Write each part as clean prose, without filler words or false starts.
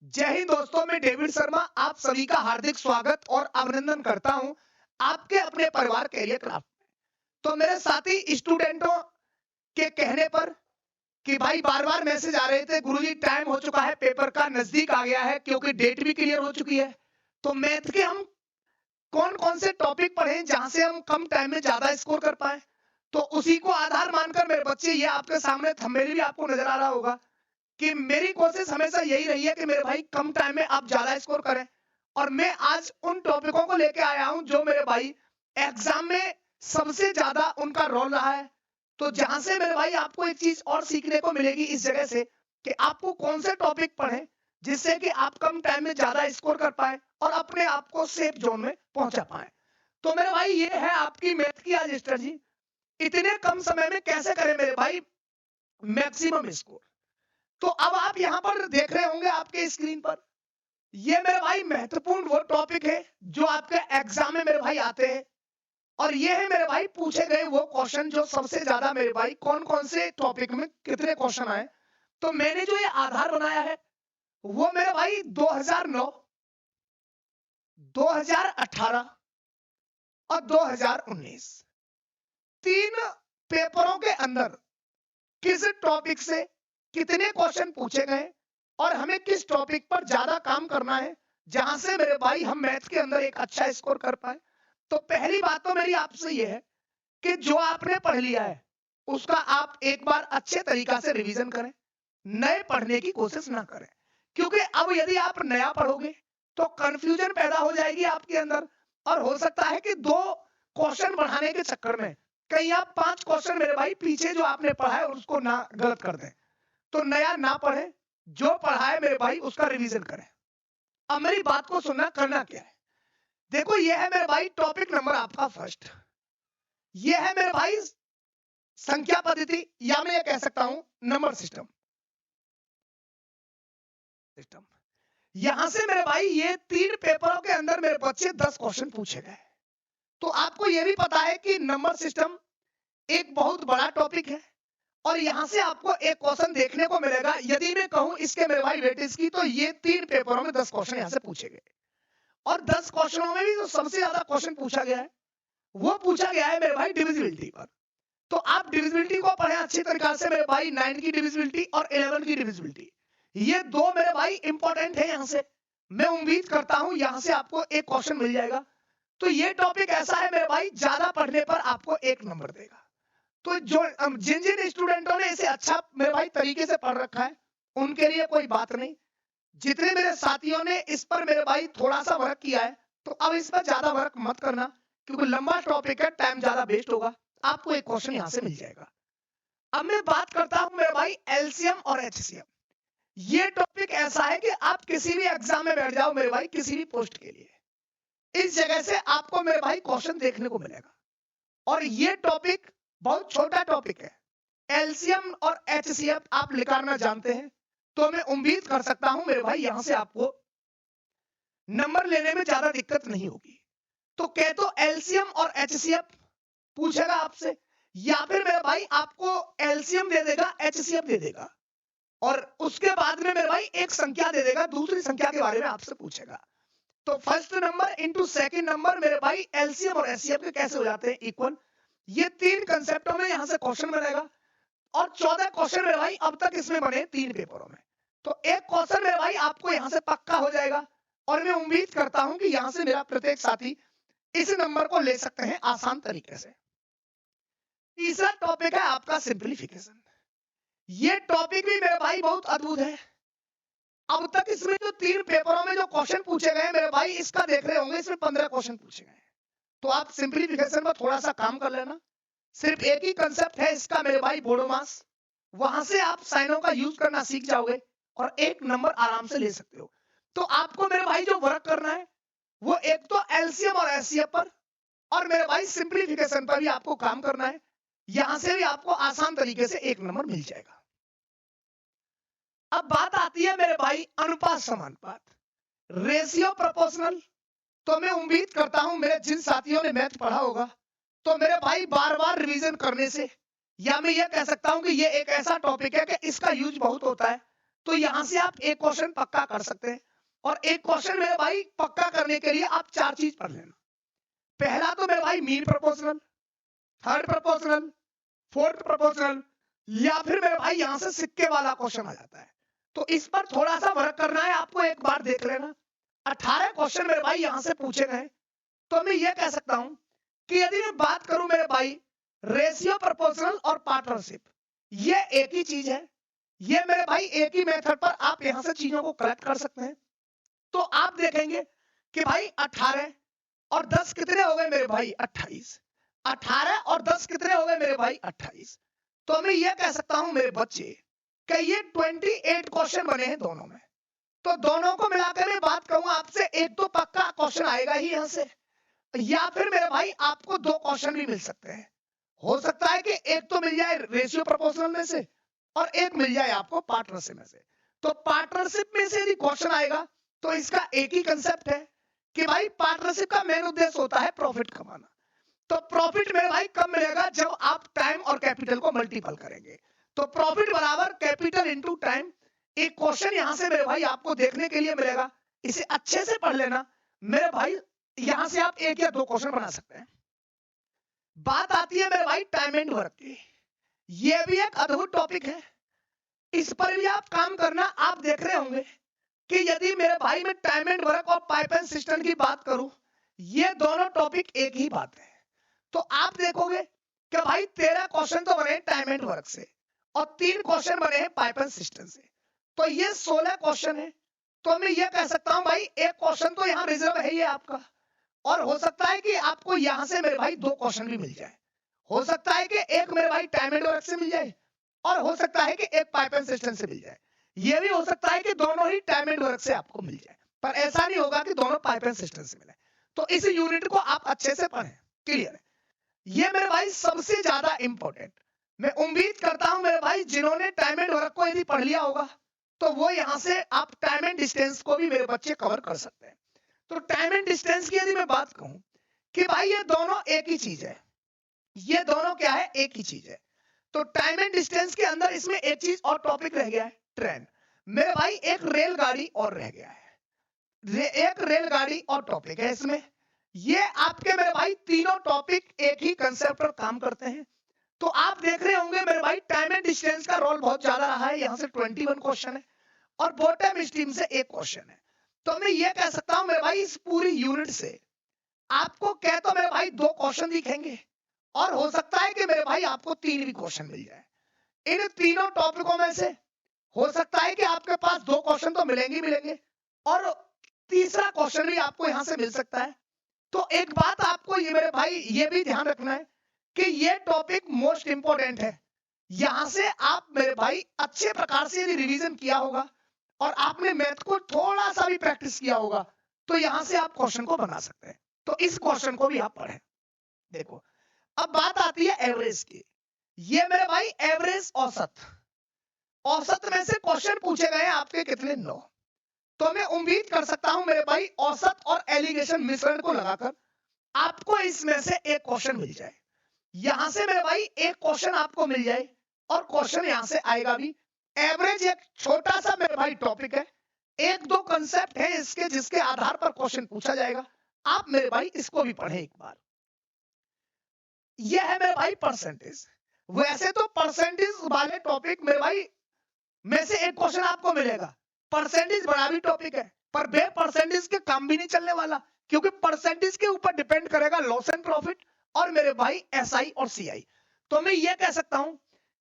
जय हिंद दोस्तों, मैं डेविड शर्मा आप सभी का हार्दिक स्वागत और अभिनंदन करता हूं आपके अपने परिवार कैरियर क्राफ्ट में। तो मेरे साथी स्टूडेंटों के कहने पर कि भाई बार-बार मैसेज आ रहे थे, गुरुजी टाइम हो चुका है, पेपर का नजदीक आ गया है क्योंकि डेट भी क्लियर हो चुकी है। तो मैथ के हम कौन-कौन से टॉपिक पढ़ें जहां से हम कम टाइम में ज्यादा स्कोर कर पाए। तो उसी को आधार मानकर मेरे बच्चे, ये आपके सामने थंबनेल भी आपको नजर आ रहा होगा कि मेरी कोशिश हमेशा यही रही है कि मेरे भाई कम टाइम में आप ज्यादा स्कोर करें। और मैं आज उन टॉपिकों को लेके आया हूं जो मेरे भाई एग्जाम में सबसे ज्यादा उनका रोल रहा है। तो जहां से मेरे भाई आपको एक चीज और सीखने को मिलेगी इस जगह से कि आपको कौन से टॉपिक पढ़ें जिससे कि आप कम टाइम में ज्यादा स्कोर कर पाए और अपने आप को सेफ जोन में पहुंचा पाए। तो मेरे भाई ये है आपकी मैथ की आज स्ट्रेटजी। इतने कम समय में कैसे करें मेरे भाई मैक्सिमम स्कोर। तो अब आप यहां पर देख रहे होंगे आपके स्क्रीन पर, ये मेरे भाई महत्वपूर्ण वो टॉपिक है जो आपके एग्जाम में मेरे भाई आते हैं। और ये है मेरे भाई पूछे गए वो क्वेश्चन जो सबसे ज्यादा मेरे भाई कौन कौन से टॉपिक में कितने क्वेश्चन आए। तो मैंने जो ये आधार बनाया है वो मेरे भाई 2009, 2018 और 2019 तीन पेपरों के अंदर किस टॉपिक से कितने क्वेश्चन पूछे गए और हमें किस टॉपिक पर ज्यादा काम करना है जहां से मेरे भाई हम मैथ के अंदर एक अच्छा स्कोर कर पाए। तो पहली बात तो मेरी आपसे यह है कि जो आपने पढ़ लिया है उसका आप एक बार अच्छे तरीका से रिवीजन करें, नए पढ़ने की कोशिश ना करें। क्योंकि अब यदि आप नया पढ़ोगे तो कंफ्यूजन पैदा हो जाएगी आपके अंदर और हो सकता है कि दो क्वेश्चन बढ़ाने के चक्कर में कहीं आप 5 क्वेश्चन मेरे भाई पीछे जो आपने पढ़ा है उसको ना गलत कर दें। तो नया ना पढ़े, जो पढ़ा है मेरे भाई उसका रिवीजन करें। अब मेरी बात को सुनना, करना क्या है। देखो ये है मेरे भाई टॉपिक नंबर आपका फर्स्ट। ये है मेरे भाई संख्या पद्धति या मैं ये कह सकता हूं नंबर सिस्टम। यहां से मेरे भाई ये 3 पेपरों के अंदर मेरे बच्चे 10 क्वेश्चन पूछे गए। तो आपको यह भी पता है कि नंबर सिस्टम एक बहुत बड़ा टॉपिक है और यहां से आपको एक क्वेश्चन देखने को मिलेगा। यदि मैं कहूं इसके मेरे भाई वेटेज की, तो ये 3 पेपरों में 10 क्वेश्चन यहां से पूछे गए और 10 क्वेश्चनों में भी जो सबसे ज्यादा क्वेश्चन पूछा गया है वो पूछा गया है मेरे भाई डिविजिबिलिटी पर। तो आप डिविजिबिलिटी को पढ़ें अच्छी तरीके से मेरे भाई। 9 की डिविजिबिलिटी और 11 की डिविजिबिलिटी, ये दो मेरे भाई इंपॉर्टेंट है। यहां से मैं उम्मीद करता हूं यहां से आपको एक क्वेश्चन मिल जाएगा। तो ये टॉपिक ऐसा है मेरे भाई, ज्यादा पढ़ने पर आपको 1 नंबर देगा। तो जो जिन जिन स्टूडेंटों ने इसे अच्छा मेरे भाई तरीके से पढ़ रखा है उनके लिए कोई बात नहीं। जितने मेरे साथियों ने इस पर मेरे भाई थोड़ा सा वर्क किया है तो अब इस पर ज्यादा वर्क मत करना क्योंकि लंबा टॉपिक है, टाइम ज्यादा वेस्ट होगा। आपको एक क्वेश्चन यहां से मिल जाएगा। अब मैं बात करता हूं मेरे भाई एलसीएम और एचसीएम। ये टॉपिक ऐसा है कि आप किसी भी एग्जाम में बैठ जाओ मेरे भाई, किसी भी पोस्ट के लिए, इस जगह से आपको मेरे भाई क्वेश्चन देखने को मिलेगा। और ये टॉपिक बहुत छोटा टॉपिक है। एलसीएम और एचसीएफ आप निकालना जानते हैं तो मैं उम्मीद कर सकता हूं मेरे भाई यहां से आपको नंबर लेने में ज्यादा दिक्कत नहीं होगी। तो कह तो एलसीएम और एचसीएफ पूछेगा आपसे, या फिर मेरे भाई आपको एलसीएम दे देगा, एचसीएफ दे देगा और उसके बाद में मेरे भाई एक संख्या दे देगा, दूसरी संख्या के बारे में आपसे पूछेगा। तो first number into second number मेरे भाई एलसीएम और एचसीएफ के कैसे हो जाते हैं इक्वल। ये 3 कंसेप्टों में यहां से क्वेश्चन बनेगा और 14 क्वेश्चन मेरे भाई अब तक इसमें बने 3 पेपरों में। तो एक क्वेश्चन मेरे भाई आपको यहां से पक्का हो जाएगा और मैं उम्मीद करता हूं कि यहां से मेरा प्रत्येक साथी इस नंबर को ले सकते हैं आसान तरीके से। तीसरा टॉपिक है आपका सिंप्लीफिकेशन। ये टॉपिक भी मेरे भाई बहुत अद्भुत है। अब तक इसमें जो 3 पेपरों में जो क्वेश्चन पूछे गए मेरे भाई, इसका देख रहे होंगे इसमें 15 क्वेश्चन पूछे गए। तो आप सिंप्लीफिकेशन पर थोड़ा सा काम कर लेना। सिर्फ एक ही कंसेप्ट है इसका मेरे भाई, बोडोमास। वहां से आप साइनों का यूज करना सीख जाओगे और 1 नंबर आराम से ले सकते हो। तो आपको मेरे भाई जो वर्क करना है वो एक तो एलसीएम और एचसीएफ पर और मेरे भाई सिंप्लीफिकेशन पर भी आपको काम करना है। यहां से भी आपको आसान तरीके से 1 नंबर मिल जाएगा। अब बात आती है मेरे भाई अनुपात समानुपात, रेशियो प्रोपोर्शनल। तो मैं उम्मीद करता हूं मेरे जिन साथियों ने मैथ पढ़ा होगा तो मेरे भाई बार बार रिवीजन करने से, या मैं ये कह सकता हूं कि ये एक ऐसा टॉपिक है कि इसका यूज बहुत होता है। तो यहां से आप एक क्वेश्चन पक्का कर सकते हैं। और एक क्वेश्चन मेरे भाई पक्का करने के लिए आप 4 चीज पढ़ लेना। पहला तो मेरे भाई mean proportional, third proportional, fourth proportional, या फिर मेरे भाई यहां से सिक्के वाला क्वेश्चन आ जाता है। तो इस पर थोड़ा सा वर्क करना है आपको, एक बार देख लेना। 18 क्वेश्चन मेरे भाई यहां से पूछे गए। तो मैं ये कह सकता हूं कि यदि मैं बात करूं मेरे भाई रेशियो, प्रोपोर्शनल और पार्टनरशिप, ये एक ही चीज है। ये मेरे भाई एक ही मेथड पर आप यहां से चीजों को कलेक्ट कर सकते हैं। तो आप देखेंगे कि भाई 18 और 10 कितने हो गए मेरे भाई 28। 18 और 10 कितने हो गए मेरे भाई 28। तो मैं ये कह सकता हूं मेरे बच्चे कि ये 28 क्वेश्चन बने हैं दोनों में। तो दोनों को मिलाकर मैं बात करूंगा आपसे, एक तो पक्का क्वेश्चन आएगा ही यहां से, या फिर मेरे भाई आपको 2 क्वेश्चन भी मिल सकते हैं। हो सकता है कि एक तो मिल जाए रेशियो प्रोपोर्शनल में से और एक मिल जाए आपको पार्टनरशिप में से। तो पार्टनरशिप में से यदि क्वेश्चन आएगा तो इसका एक ही कंसेप्ट है कि भाई पार्टनरशिप का मेन उद्देश्य होता है प्रॉफिट कमाना। तो प्रॉफिट मेरे भाई कब मिलेगा? जब आप टाइम और कैपिटल को मल्टीपल करेंगे। तो प्रॉफिट बराबर कैपिटल इनटू टाइम। एक क्वेश्चन यहां से मेरे भाई आपको देखने के लिए मिलेगा, इसे अच्छे से पढ़ लेना मेरे भाई। यहां से आप एक या 2 क्वेश्चन बना सकते हैं। बात आती है मेरे भाई टाइम एंड वर्क की। यह भी एक अद्भुत टॉपिक है, इस पर भी आप काम करना। आप देख रहे होंगे कि यदि मेरे भाई मैं टाइम एंड वर्क और पाइप एंड सिस्टम की बात करूं, ये दोनों टॉपिक एक ही बात है। तो आप देखोगे कि भाई 13 क्वेश्चन तो बने टाइम एंड वर्क से और 3 क्वेश्चन बने हैं पाइप एंड सिस्टम से। तो ये 16 क्वेश्चन है। तो मैं ये कह सकता हूं भाई एक क्वेश्चन तो यहां रिजर्व है ये आपका, और हो सकता है कि आपको यहां से मेरे भाई 2 क्वेश्चन भी मिल जाए। हो सकता है कि एक मेरे भाई टाइम एंड वर्क से मिल जाए और हो सकता है कि एक पाइप एंड सिस्टम से मिल जाए। ये भी हो सकता है कि दोनों ही टाइम एंड वर्क से आपको मिल जाए, पर ऐसा नहीं होगा कि दोनों पाइप एंड सिस्टम से मिले। तो इस यूनिट को आप अच्छे से पढ़ें। क्लियर है? ये मेरे भाई सबसे ज्यादा इंपॉर्टेंट। मैं उम्मीद करता हूं मेरे भाई जिन्होंने टाइम एंड वर्क को यदि पढ़ लिया होगा तो वो यहां से आप टाइम एंड डिस्टेंस को भी मेरे बच्चे कवर कर सकते हैं। तो टाइम एंड डिस्टेंस की यदि मैं बात कहूं कि भाई ये दोनों एक ही चीज है, ये दोनों क्या है? एक ही चीज है। तो टाइम एंड डिस्टेंस के अंदर इसमें एक चीज और टॉपिक रह गया है, ट्रेन। मेरे भाई एक रेलगाड़ी और रह गया है, एक रेलगाड़ी और टॉपिक है इसमें। ये आपके मेरे भाई तीनों टॉपिक एक ही कंसेप्ट पर काम करते हैं। तो आप देख रहे होंगे मेरे भाई टाइम एंड डिस्टेंस का रोल बहुत ज्यादा रहा है। यहां से 21 क्वेश्चन है और बॉटम स्ट्रीम से एक क्वेश्चन है। तो मैं ये कह सकता हूं मेरे भाई इस पूरी यूनिट से आपको कह तो मेरे भाई 2 क्वेश्चन दिखेंगे और हो सकता है कि मेरे भाई आपको 3 भी क्वेश्चन मिल जाए। इन तीनों टॉपिकों में से हो सकता है कि आपके पास 2 क्वेश्चन तो मिलेंगे ही मिलेंगे और तीसरा क्वेश्चन भी आपको यहां से मिल सकता है। तो एक बात आपको ये मेरे भाई ये भी ध्यान रखना है कि ये टॉपिक मोस्ट इंपोर्टेंट है। यहां से आप मेरे भाई अच्छे प्रकार से यदि रिवीजन किया होगा और आपने मैथ को थोड़ा सा भी प्रैक्टिस किया होगा तो यहां से आप क्वेश्चन को बना सकते हैं। तो इस क्वेश्चन को भी आप पढ़ें। देखो अब बात आती है एवरेज की। ये मेरे भाई एवरेज औसत, औसत में से क्वेश्चन पूछे गए आपके कितने? 9। तो मैं उम्मीद कर सकता हूं मेरे भाई औसत और एलिगेशन मिश्रण को लगाकर आपको इसमें से एक क्वेश्चन मिल जाए। यहां से मेरे भाई एक क्वेश्चन आपको मिल जाए और क्वेश्चन यहां से आएगा भी। एवरेज एक छोटा सा मेरे भाई टॉपिक है, 1-2 कंसेप्ट है इसके जिसके आधार पर क्वेश्चन पूछा जाएगा। आप मेरे भाई इसको भी पढ़ें एक बार। यह है मेरे भाई परसेंटेज। वैसे तो परसेंटेज वाले टॉपिक मेरे भाई में से एक क्वेश्चन आपको मिलेगा। परसेंटेज बड़ा भी टॉपिक है पर बे परसेंटेज के काम भी नहीं चलने वाला, क्योंकि परसेंटेज के ऊपर डिपेंड करेगा लॉस एंड प्रॉफिट और मेरे भाई एसआई और सीआई। तो मैं ये कह सकता हूं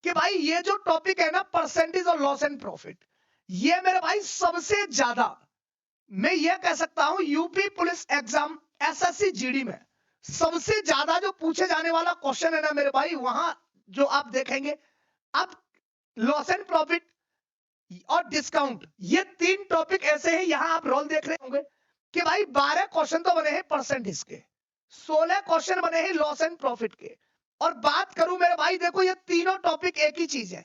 कि भाई ये जो टॉपिक है ना परसेंटेज और लॉस एंड प्रॉफिट, ये मेरे भाई सबसे ज्यादा मैं ये कह सकता हूं UP police exam SSC GD में सबसे ज्यादा जो पूछे जाने वाला क्वेश्चन है ना मेरे भाई, वहां जो आप देखेंगे अब लॉस एंड प्रॉफिट और डिस्काउंट, ये 3 टॉपिक ऐसे हैं। यहां आप रोल देख रहे होंगे कि भाई 12 क्वेश्चन तो बने हैं परसेंटेज के, 16 क्वेश्चन बने हैं लॉस एंड प्रॉफिट के। और बात करूं मेरे भाई देखो ये तीनों टॉपिक एक ही चीज है।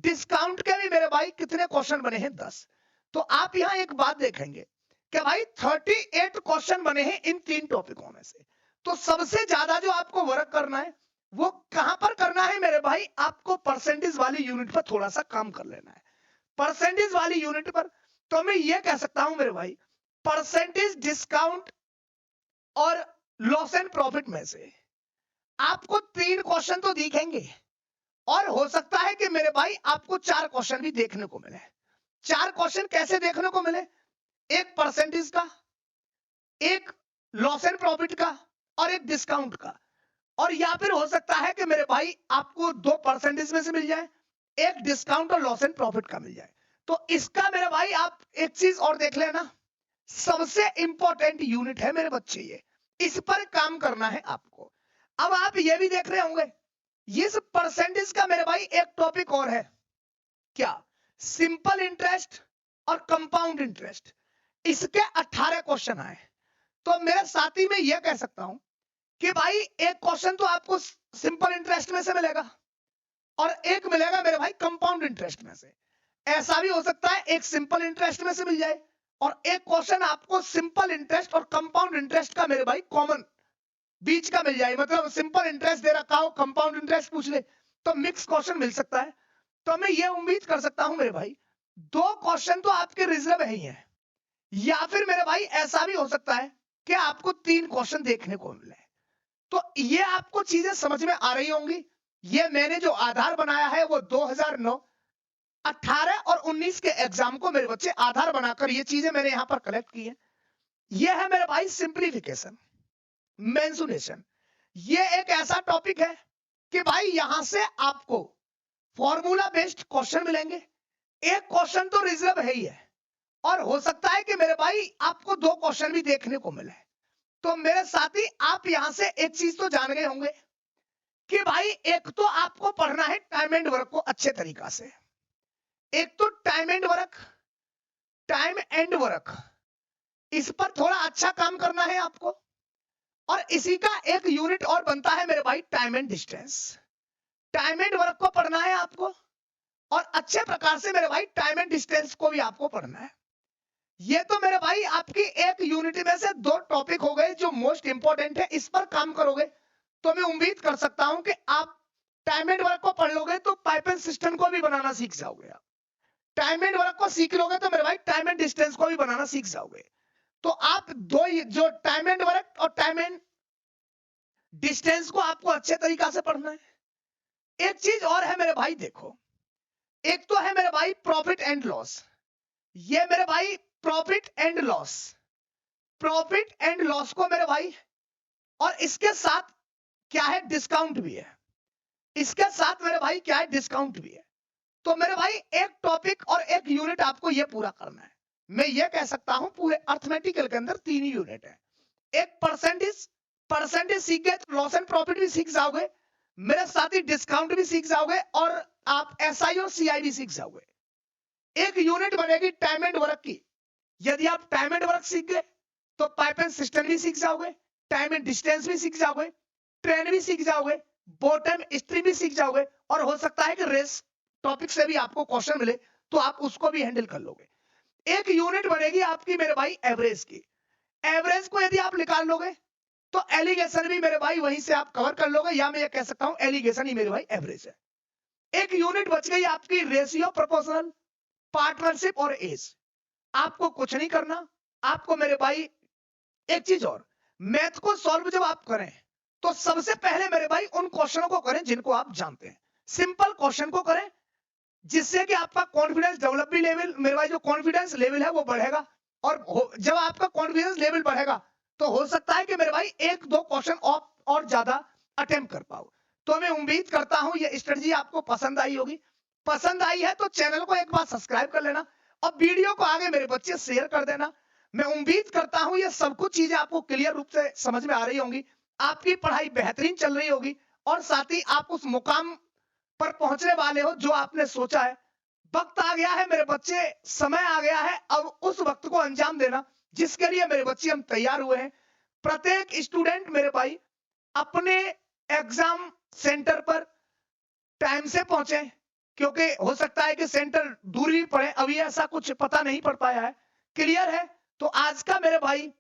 डिस्काउंट के भी मेरे भाई कितने क्वेश्चन बने हैं? 10। तो आप यहां एक बात देखेंगे कि भाई 38 क्वेश्चन बने हैं इन 3 टॉपिकों में से। तो सबसे ज्यादा जो आपको वर्क करना है वो कहां पर करना है मेरे भाई? आपको परसेंटेज वाली यूनिट पर थोड़ा सा काम कर लेना है। परसेंटेज वाली यूनिट पर, तो मैं ये कह सकता हूं मेरे भाई परसेंटेज डिस्काउंट और लॉस एंड प्रॉफिट में से आपको 3 क्वेश्चन तो दिखेंगे और हो सकता है कि मेरे भाई आपको 4 क्वेश्चन भी देखने को मिले। 4 क्वेश्चन कैसे देखने को मिले? एक परसेंटेज का, एक लॉस एंड प्रॉफिट का और एक डिस्काउंट का। और या फिर हो सकता है कि मेरे भाई आपको 2 परसेंटेज में से मिल जाए, एक डिस्काउंट और लॉस एंड प्रॉफिट का मिल जाए। तो इसका मेरे भाई आप एक चीज और देख लेना, सबसे इंपॉर्टेंट यूनिट है मेरे बच्चे ये, इस पर काम करना है आपको। अब आप ये भी देख रहे होंगे इस परसेंटेज का मेरे भाई एक टॉपिक और है, क्या? सिंपल इंटरेस्ट और कंपाउंड इंटरेस्ट। इसके 18 क्वेश्चन आए। तो मेरे साथी में यह कह सकता हूं कि भाई एक क्वेश्चन तो आपको सिंपल इंटरेस्ट में से मिलेगा और एक मिलेगा मेरे भाई कंपाउंड इंटरेस्ट में से। ऐसा भी हो सकता है एक सिंपल इंटरेस्ट में से मिल जाए और एक क्वेश्चन आपको सिंपल इंटरेस्ट और कंपाउंड इंटरेस्ट का मेरे भाई कॉमन बीच का मिल जाए, मतलब सिंपल इंटरेस्ट दे रखा हो, कंपाउंड इंटरेस्ट पूछ ले, तो मिक्स क्वेश्चन मिल सकता है। तो मैं ये उम्मीद कर सकता हूं मेरे भाई 2 क्वेश्चन तो आपके रिजर्व ही है, या फिर मेरे भाई ऐसा भी हो सकता है कि आपको 3 क्वेश्चन देखने को मिले। तो ये आपको चीजें समझ में आ रही होंगी। ये मैंने जो आधार बनाया है वो 2009, 18 और 19 के एग्जाम को मेरे बच्चे आधार बनाकर ये चीजें मैंने यहां पर कलेक्ट की है। ये है मेरे भाई सिंप्लीफिकेशन, मेंसुरेशन। ये एक ऐसा टॉपिक है कि भाई यहां से आपको फॉर्मूला बेस्ड क्वेश्चन मिलेंगे। एक क्वेश्चन तो रिजर्व है ही है और हो सकता है कि मेरे भाई आपको 2 क्वेश्चन भी देखने को मिले। तो मेरे साथी आप यहां से एक चीज तो जान गए होंगे कि भाई एक तो आपको पढ़ना है टाइम एंड वर्क को अच्छे तरीका से। एक तो टाइम एंड वर्क, इस पर थोड़ा अच्छा काम करना है आपको। और इसी का एक यूनिट और बनता है मेरे भाई time and distance. Time and work को पढ़ना है आपको और अच्छे प्रकार से मेरे भाई टाइम एंड डिस्टेंस को भी आपको पढ़ना है। ये तो मेरे भाई आपकी एक यूनिट में से 2 टॉपिक हो गए जो मोस्ट इंपॉर्टेंट है। इस पर काम करोगे तो मैं उम्मीद कर सकता हूं कि आप टाइम एंड वर्क को पढ़ लोगे तो पाइपलाइन सिस्टम को भी बनाना सीख जाओगे। आप टाइम एंड वर्क को सीख लोगे तो मेरे भाई टाइम एंड डिस्टेंस को भी बनाना सीख जाओगे। तो आप दो जो टाइम एंड वर्क और टाइम एंड डिस्टेंस को आपको अच्छे तरीका से पढ़ना है। एक चीज और है मेरे भाई, देखो, एक तो है मेरे भाई प्रॉफिट एंड लॉस। ये मेरे भाई प्रॉफिट एंड लॉस को मेरे भाई, और इसके साथ क्या है, डिस्काउंट भी है। इसके साथ मेरे भाई क्या है, डिस्काउंट भी है। तो मेरे भाई एक टॉपिक और एक यूनिट आपको ये पूरा करना है। मैं ये कह सकता हूं पूरे अर्थमेटिकल के अंदर 3 ही यूनिट है। एक परसेंटेज सीख गए तो लॉस एंड प्रॉफिट भी सीख जाओगे, मेरे साथ ही डिस्काउंट भी सीख जाओगे और आप एसआई और सीआई भी सीख जाओगे। एक यूनिट बनेगी टाइम एंड वर्क की। यदि आप टाइम एंड वर्क सीख गए तो पाइप एंड सिस्टम भी सीख जाओगे, टाइम एंड डिस्टेंस भी सीख जाओगे, ट्रेन भी सीख जाओगे, बॉटम स्ट्रीम भी सीख जाओगे और हो सकता है कि रेस टॉपिक से भी आपको क्वेश्चन मिले तो आप उसको भी हैंडल कर लोगे। एक यूनिट बनेगी आपकी मेरे भाई एवरेज की। एवरेज को यदि आप निकाल लोगे तो एलिगेशन भी मेरे भाई वहीं से आप कवर कर लोगे, या मैं ये कह सकता हूं एलिगेशन ही मेरे भाई एवरेज है। एक यूनिट बच गई आपकी रेशियो, प्रोपोर्शनल, पार्टनरशिप और एज। आपको कुछ नहीं करना, आपको मेरे भाई एक चीज और, मैथ को सॉल्व जब आप करें तो सबसे पहले मेरे भाई उन क्वेश्चनों को करें जिनको आप जानते हैं। सिंपल क्वेश्चन को करें जिससे कि आपका कॉन्फिडेंस डेवलप भी लेवल, मेरे भाई जो कॉन्फिडेंस लेवल है वो बढ़ेगा। और जब आपका कॉन्फिडेंस लेवल बढ़ेगा तो हो सकता है कि मेरे भाई 1-2 क्वेश्चन और ज्यादा अटेम्प्ट कर पाओ। तो मैं उम्मीद करता हूं ये स्ट्रेटजी आपको पसंद आई होगी। पसंद आई है तो चैनल को एक बार सब्सक्राइब कर लेना और वीडियो को आगे मेरे बच्चे शेयर कर देना। मैं उम्मीद करता हूं ये सब कुछ चीजें आपको क्लियर रूप से समझ में आ रही होंगी, आपकी पढ़ाई बेहतरीन चल रही होगी और साथ ही आप उस मुकाम पर पहुंचने वाले हो जो आपने सोचा है। वक्त आ गया है मेरे बच्चे, समय आ गया है अब उस वक्त को अंजाम देना जिसके लिए मेरे बच्चे हम तैयार हुए हैं। प्रत्येक स्टूडेंट मेरे भाई अपने एग्जाम सेंटर पर टाइम से पहुंचे, क्योंकि हो सकता है कि सेंटर दूर भी पड़े, अभी ऐसा कुछ पता नहीं पड़ पाया है। क्लियर है? तो आज का मेरे भाई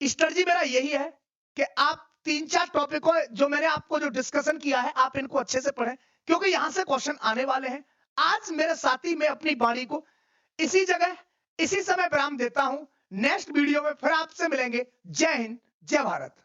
स्ट्रेटजी मेरा यही है कि आप 3-4 टॉपिक जो मैंने आपको जो डिस्कशन किया है आप इनको अच्छे से पढ़ें, क्योंकि यहां से क्वेश्चन आने वाले हैं। आज मेरे साथी में अपनी वाणी को इसी जगह इसी समय विराम देता हूं। नेक्स्ट वीडियो में फिर आपसे मिलेंगे। जय हिंद, जय भारत।